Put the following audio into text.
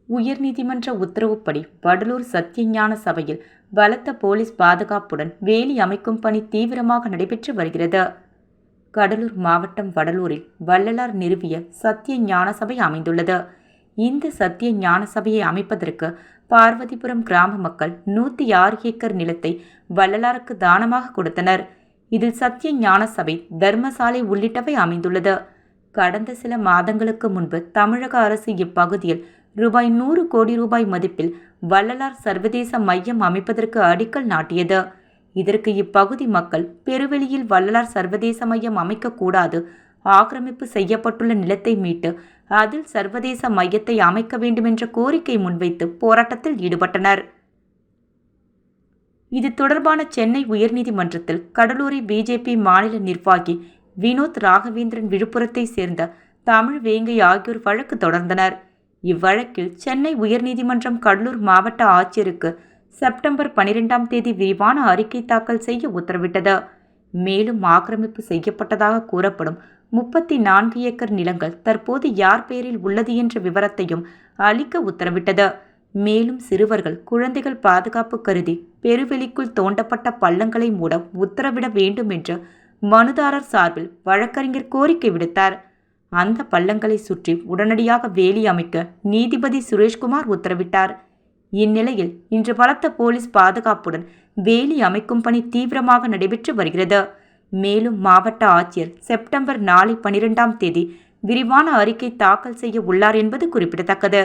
உயர்நீதிமன்ற உத்தரவுப்படி வடலூர் சத்தியஞான சபையில் பலத்த போலீஸ் பாதுகாப்புடன் வேலி அமைக்கும் பணி தீவிரமாக நடைபெற்று வருகிறது. கடலூர் மாவட்டம் வடலூரில் வள்ளலார் நிறுவிய சத்திய ஞான சபை அமைந்துள்ளது. இந்த சத்திய ஞான சபையை அமைப்பதற்கு பார்வதிபுரம் கிராம மக்கள் 106 ஏக்கர் நிலத்தை வள்ளலாருக்கு தானமாக கொடுத்தனர். இதில் சத்திய ஞான சபை, தர்மசாலை உள்ளிட்டவை அமைந்துள்ளது. கடந்த சில மாதங்களுக்கு முன்பு தமிழக அரசு இப்பகுதியில் ரூபாய் 100 கோடி ரூபாய் மதிப்பில் வள்ளலார் சர்வதேச மையம் அமைப்பதற்கு அடிக்கல் நாட்டியது. இதற்கு இப்பகுதி மக்கள் பெருவெளியில் வள்ளலார் சர்வதேச மையம் அமைக்கக்கூடாது, ஆக்கிரமிப்பு செய்யப்பட்டுள்ள நிலத்தை மீட்டு அதில் சர்வதேச மையத்தை அமைக்க வேண்டும் என்ற கோரிக்கை முன்வைத்து போராட்டத்தில் ஈடுபட்டனர். இது தொடர்பான சென்னை உயர்நீதிமன்றத்தில் கடலூரை பிஜேபி மாநில நிர்வாகி வினோத் ராகவேந்திரன், விழுப்புரத்தை சேர்ந்த தமிழ் வேங்கை ஆகியோர் வழக்கு தொடர்ந்தனர். இவ்வழக்கில் சென்னை உயர்நீதிமன்றம் கடலூர் மாவட்ட ஆட்சியருக்கு செப்டம்பர் 12ஆம் தேதி விரிவான அறிக்கை தாக்கல் செய்ய உத்தரவிட்டது. மேலும் ஆக்கிரமிப்பு செய்யப்பட்டதாக கூறப்படும் 34 ஏக்கர் நிலங்கள் தற்போது யார் பெயரில் உள்ளது என்ற விவரத்தையும் அளிக்க உத்தரவிட்டது. மேலும் சிறுவர்கள், குழந்தைகள் பாதுகாப்பு கருதி பெருவெளிக்குள் தோண்டப்பட்ட பள்ளங்களை மூட உத்தரவிட வேண்டும் என்று மனுதாரர் சார்பில் வழக்கறிஞர் கோரிக்கை விடுத்தார். அந்த பள்ளங்களை சுற்றி உடனடியாக வேலி அமைக்க நீதிபதி சுரேஷ்குமார் உத்தரவிட்டார். இந்நிலையில் இன்று பலத்த போலீஸ் பாதுகாப்புடன் வேலி அமைக்கும் பணி தீவிரமாக நடைபெற்று வருகிறது. மேலும் மாவட்ட ஆட்சியர் செப்டம்பர் 12ஆம் தேதி விரிவான அறிக்கை தாக்கல் செய்ய உள்ளார் என்பது குறிப்பிடத்தக்கது.